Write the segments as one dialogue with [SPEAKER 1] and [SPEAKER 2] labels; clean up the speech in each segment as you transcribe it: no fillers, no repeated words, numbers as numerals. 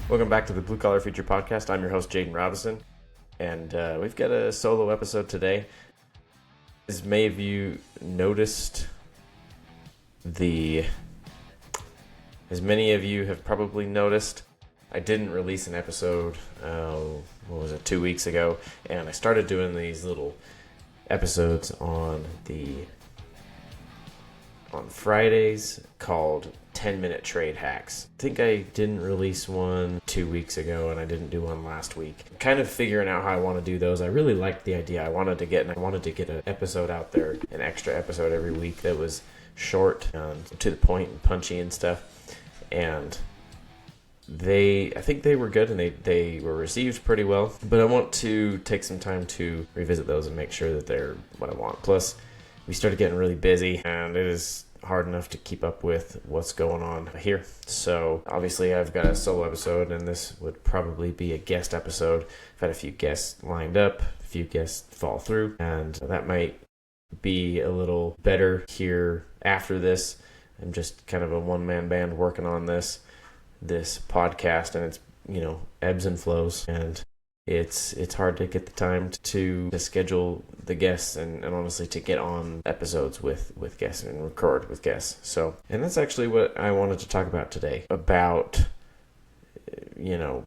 [SPEAKER 1] Welcome back to the Blue Collar Future Podcast. I'm your host, Jaden Robinson, and we've got a solo episode today. As many of you noticed, as many of you have probably noticed, I didn't release an episode, 2 weeks ago, and I started doing these little episodes on Fridays called 10-minute trade hacks. I think I didn't release one 2 weeks ago and I didn't do one last week. I'm kind of figuring out how I want to do those. I really liked the idea. I wanted to get an episode out there, an extra episode every week that was short and to the point and punchy and stuff. And I think they were good and they were received pretty well. But I want to take some time to revisit those and make sure that they're what I want. Plus, we started getting really busy and it is hard enough to keep up with what's going on here. So obviously I've got a solo episode and this would probably be a guest episode. I've had a few guests lined up, a few guests fall through, and that might be a little better here after this. I'm just kind of a one-man band working on this podcast, and it's, ebbs and flows, and it's hard to get the time to schedule the guests and honestly to get on episodes with guests and record with guests. So, and that's actually what I wanted to talk about today, about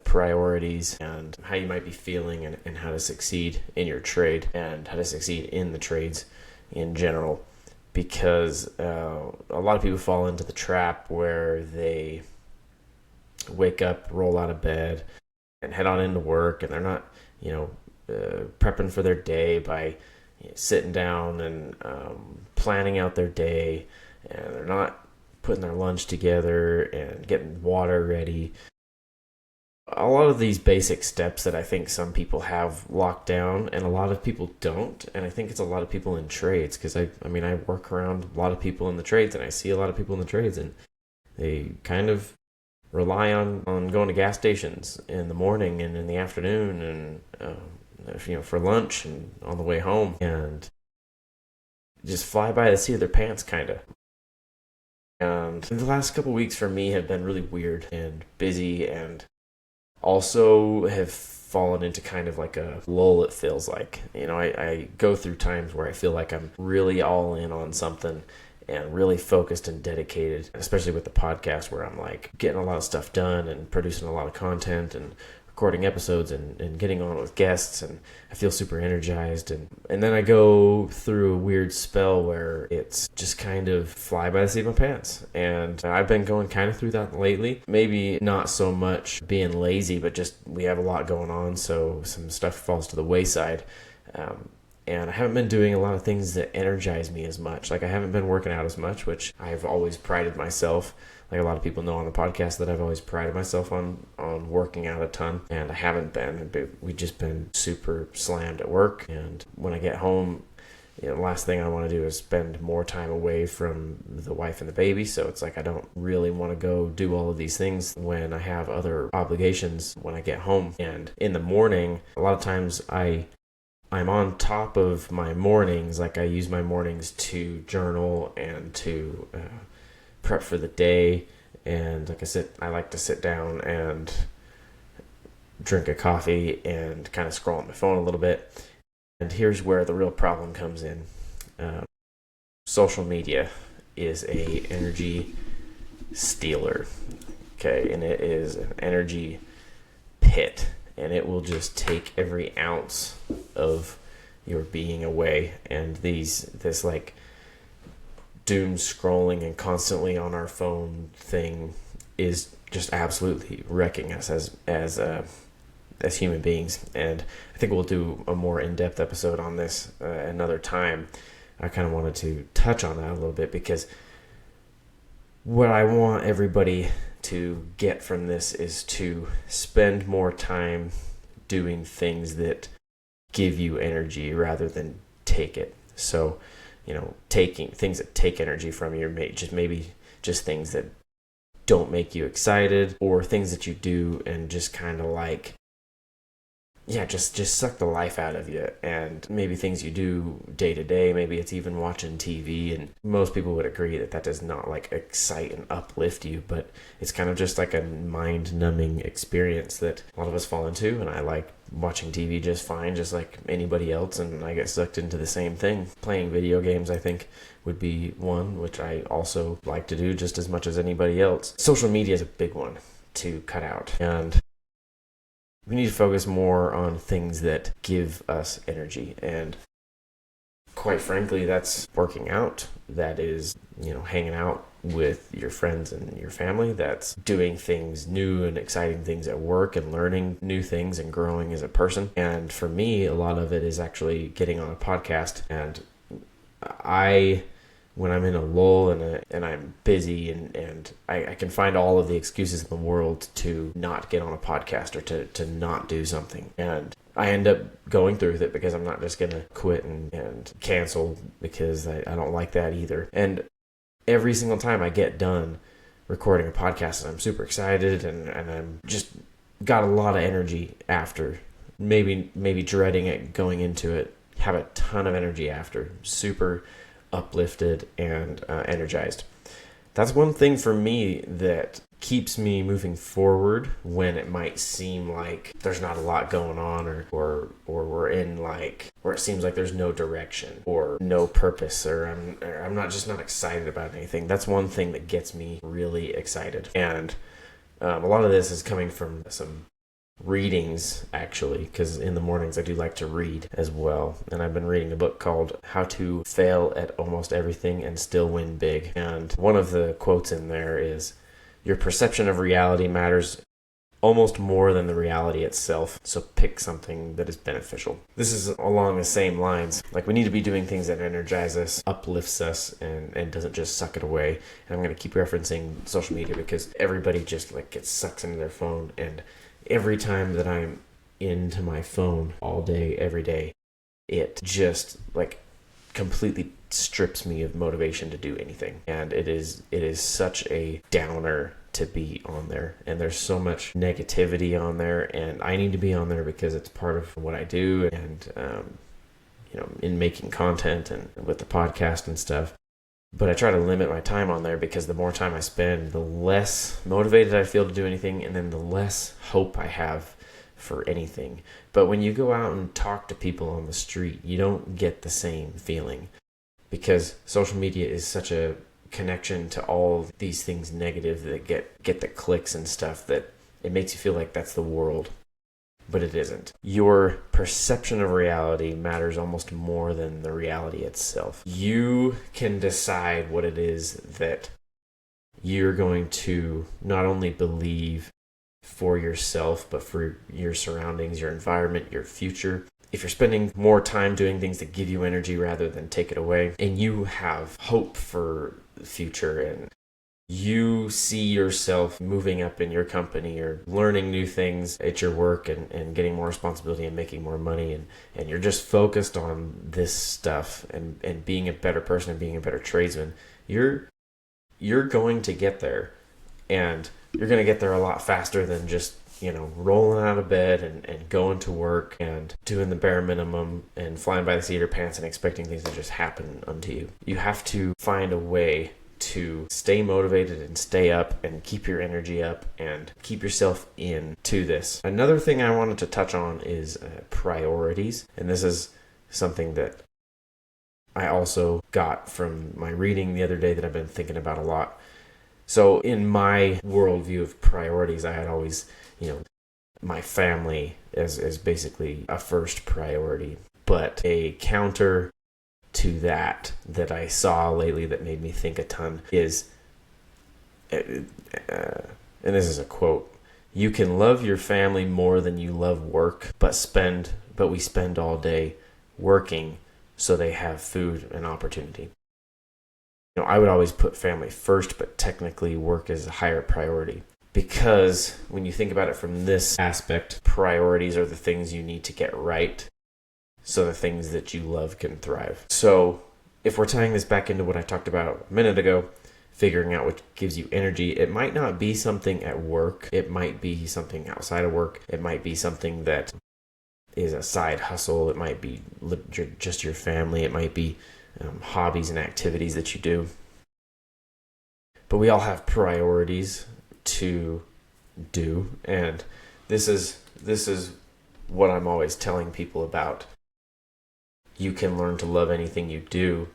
[SPEAKER 1] priorities and how you might be feeling and how to succeed in your trade and how to succeed in the trades in general, because a lot of people fall into the trap where they wake up, roll out of bed, and head on into work, and they're not, prepping for their day by sitting down and planning out their day, and they're not putting their lunch together and getting water ready. A lot of these basic steps that I think some people have locked down and a lot of people don't, and I think it's a lot of people in trades, because I work around a lot of people in the trades, and I see a lot of people in the trades, and they kind of rely on going to gas stations in the morning and in the afternoon and for lunch and on the way home, and just fly by the seat of their pants kind of. And the last couple weeks for me have been really weird and busy, and also have fallen into kind of like a lull, it feels like. I go through times where I feel like I'm really all in on something and really focused and dedicated, especially with the podcast, where I'm like getting a lot of stuff done and producing a lot of content and recording episodes and getting on with guests, and I feel super energized, and then I go through a weird spell where it's just kind of fly by the seat of my pants, and I've been going kind of through that lately. Maybe not so much being lazy, but just we have a lot going on, so some stuff falls to the wayside. And I haven't been doing a lot of things that energize me as much. Like, I haven't been working out as much, which I've always prided myself. Like, a lot of people know on the podcast that I've always prided myself on working out a ton. And I haven't been. We've just been super slammed at work. And when I get home, the last thing I want to do is spend more time away from the wife and the baby. So it's like I don't really want to go do all of these things when I have other obligations when I get home. And in the morning, a lot of times I'm on top of my mornings. Like, I use my mornings to journal and to prep for the day. And like I said, I like to sit down and drink a coffee and kind of scroll on my phone a little bit. And here's where the real problem comes in. Social media is a energy stealer. Okay, and it is an energy pit. And it will just take every ounce of your being away. And this like doom scrolling and constantly on our phone thing is just absolutely wrecking us as human beings. And I think we'll do a more in-depth episode on this another time. I kind of wanted to touch on that a little bit, because what I want everybody to get from this is to spend more time doing things that give you energy rather than take it. So, taking things that take energy from you, maybe just things that don't make you excited, or things that you do and just kind of like just suck the life out of you. And maybe things you do day to day, maybe it's even watching TV, and most people would agree that that does not like excite and uplift you, but it's kind of just like a mind numbing experience that a lot of us fall into. And I like watching TV just fine, just like anybody else, and I get sucked into the same thing. Playing video games, I think, would be one, which I also like to do just as much as anybody else. Social media is a big one to cut out, and we need to focus more on things that give us energy. And quite frankly, that's working out. That is, hanging out with your friends and your family. That's doing things new and exciting things at work and learning new things and growing as a person. And for me, a lot of it is actually getting on a podcast. And when I'm in a lull and I'm busy and I can find all of the excuses in the world to not get on a podcast or to not do something. And I end up going through with it because I'm not just going to quit and cancel, because I don't like that either. And every single time I get done recording a podcast, and I'm super excited and I'm just got a lot of energy after, maybe dreading it going into it, have a ton of energy after, super uplifted and energized. That's one thing for me that keeps me moving forward when it might seem like there's not a lot going on, or we're in like where it seems like there's no direction or no purpose, or I'm not excited about anything. That's one thing that gets me really excited. And a lot of this is coming from some readings, actually, because in the mornings I do like to read as well. And I've been reading a book called How to Fail at Almost Everything and Still Win Big. And one of the quotes in there is, "Your perception of reality matters almost more than the reality itself, so pick something that is beneficial." This is along the same lines. Like, we need to be doing things that energize us, uplifts us, and doesn't just suck it away. And I'm going to keep referencing social media because everybody just like gets sucked into their phone. And every time that I'm into my phone all day, every day, it just like completely strips me of motivation to do anything. And it is such a downer to be on there. And there's so much negativity on there, and I need to be on there because it's part of what I do, and in making content and with the podcast and stuff. But I try to limit my time on there, because the more time I spend, the less motivated I feel to do anything, and then the less hope I have for anything. But when you go out and talk to people on the street, you don't get the same feeling, because social media is such a connection to all these things negative that get the clicks and stuff, that it makes you feel like that's the world. But it isn't. Your perception of reality matters almost more than the reality itself. You can decide what it is that you're going to not only believe for yourself, but for your surroundings, your environment, your future. If you're spending more time doing things that give you energy rather than take it away, and you have hope for the future, and you see yourself moving up in your company or learning new things at your work and getting more responsibility and making more money, and you're just focused on this stuff and being a better person and being a better tradesman, you're going to get there. And you're going to get there a lot faster than just rolling out of bed and going to work and doing the bare minimum and flying by the seat of your pants and expecting things to just happen unto you. You have to find a way to stay motivated and stay up and keep your energy up and keep yourself into this. Another thing I wanted to touch on is priorities. And this is something that I also got from my reading the other day that I've been thinking about a lot. So in my worldview of priorities, I had always, my family as basically a first priority. But a counter to that I saw lately that made me think a ton is, and this is a quote, "You can love your family more than you love work, but we spend all day working so they have food and opportunity." I would always put family first, but technically work is a higher priority. Because when you think about it from this aspect, priorities are the things you need to get right so the things that you love can thrive. So if we're tying this back into what I talked about a minute ago, figuring out what gives you energy, it might not be something at work. It might be something outside of work. It might be something that is a side hustle. It might be just your family. It might be hobbies and activities that you do. But we all have priorities to do, and this is what I'm always telling people about. You can learn to love anything you do.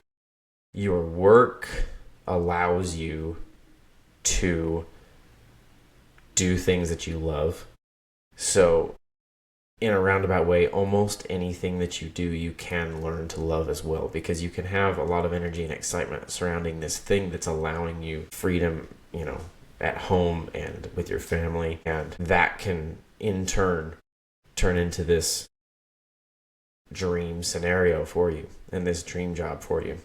[SPEAKER 1] Your work allows you to do things that you love. So in a roundabout way, almost anything that you do, you can learn to love as well, because you can have a lot of energy and excitement surrounding this thing that's allowing you freedom, at home and with your family. And that can in turn into this dream scenario for you and this dream job for you.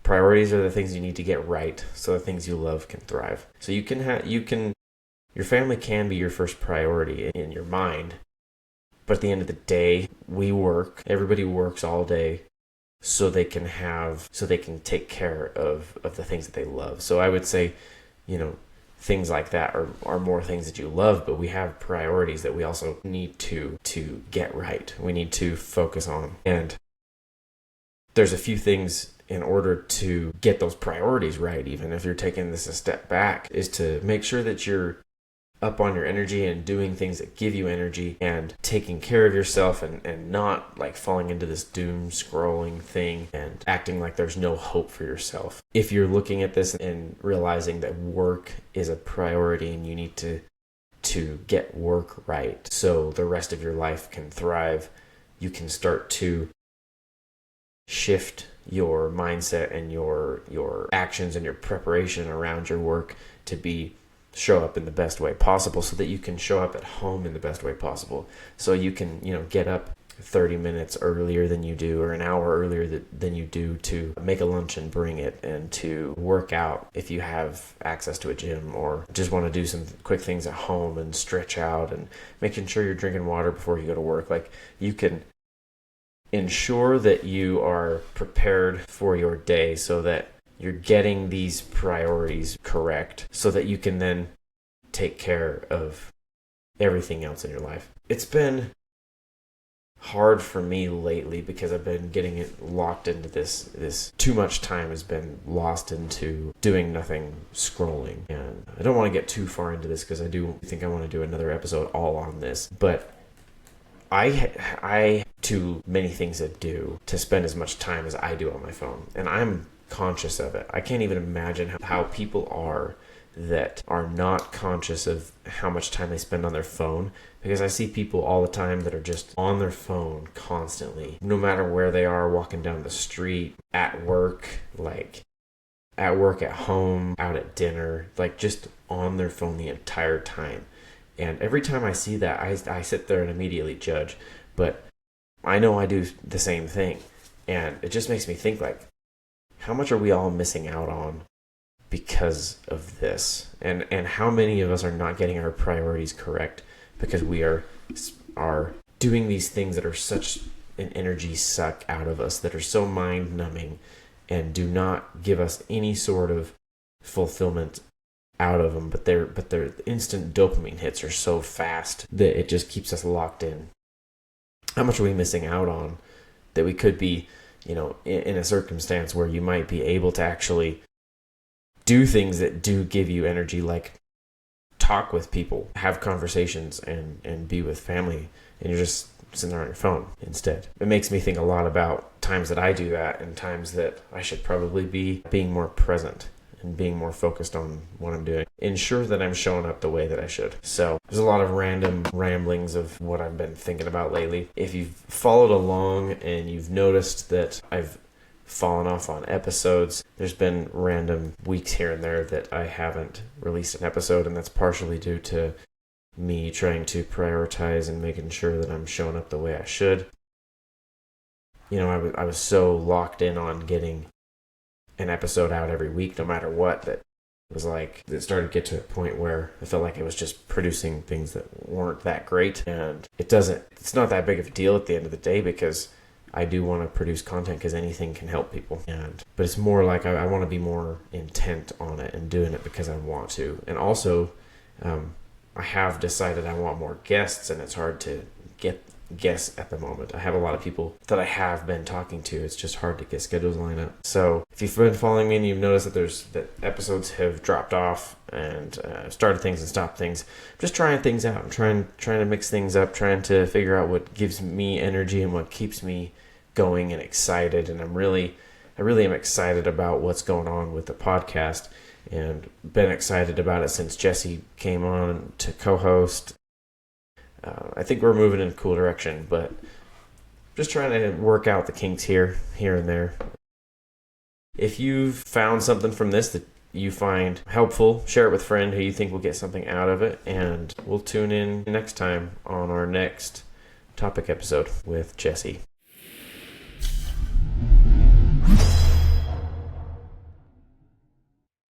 [SPEAKER 1] Priorities are the things you need to get right so the things you love can thrive. So your family can be your first priority in your mind. But at the end of the day, everybody works all day so they can take care of the things that they love. So I would say, things like that are more things that you love, but we have priorities that we also need to get right. We need to focus on. And there's a few things in order to get those priorities right, even if you're taking this a step back, is to make sure that you're up on your energy and doing things that give you energy and taking care of yourself and not like falling into this doom scrolling thing and acting like there's no hope for yourself. If you're looking at this and realizing that work is a priority and you need to get work right so the rest of your life can thrive, you can start to shift your mindset and your actions and your preparation around your work to show up in the best way possible, so that you can show up at home in the best way possible. So you can, get up 30 minutes earlier than you do, or an hour earlier than you do, to make a lunch and bring it, and to work out if you have access to a gym, or just want to do some quick things at home and stretch out, and making sure you're drinking water before you go to work. Like, you can ensure that you are prepared for your day so that you're getting these priorities correct, so that you can then take care of everything else in your life. It's been hard for me lately because I've been getting it locked into this too much time has been lost into doing nothing, scrolling. And I don't want to get too far into this because I do think I want to do another episode all on this, but I too many things to do to spend as much time as I do on my phone, and I'm conscious of it. I can't even imagine how people are that are not conscious of how much time they spend on their phone, because I see people all the time that are just on their phone constantly, no matter where they are, walking down the street, at work, at home, out at dinner, just on their phone the entire time. And every time I see that, I sit there and immediately judge, but I know I do the same thing, and it just makes me think, how much are we all missing out on because of this? And how many of us are not getting our priorities correct because we are doing these things that are such an energy suck out of us, that are so mind numbing and do not give us any sort of fulfillment out of them, but their instant dopamine hits are so fast that it just keeps us locked in. How much are we missing out on that we could be, in a circumstance where you might be able to actually do things that do give you energy, like talk with people, have conversations, and be with family, and you're just sitting there on your phone instead. It makes me think a lot about times that I do that and times that I should probably be being more present and being more focused on what I'm doing. Ensure that I'm showing up the way that I should. So there's a lot of random ramblings of what I've been thinking about lately. If you've followed along and you've noticed that I've fallen off on episodes, there's been random weeks here and there that I haven't released an episode, and that's partially due to me trying to prioritize and making sure that I'm showing up the way I should. I was so locked in on getting an episode out every week, no matter what, that it started to get to a point where I felt like I was just producing things that weren't that great. And it's not that big of a deal at the end of the day, because I do want to produce content because anything can help people. But it's more like I want to be more intent on it and doing it because I want to. And also, I have decided I want more guests, and it's hard to get guests at the moment. I have a lot of people that I have been talking to. It's just hard to get schedules lined up. So if you've been following me and you've noticed that episodes have dropped off and started things and stopped things, I'm just trying things out. I'm trying to mix things up, trying to figure out what gives me energy and what keeps me going and excited. And I really am excited about what's going on with the podcast, and been excited about it since Jesse came on to co-host. I think we're moving in a cool direction, but just trying to work out the kinks here and there. If you've found something from this that you find helpful, share it with a friend who you think will get something out of it, and we'll tune in next time on our next topic episode with Jesse.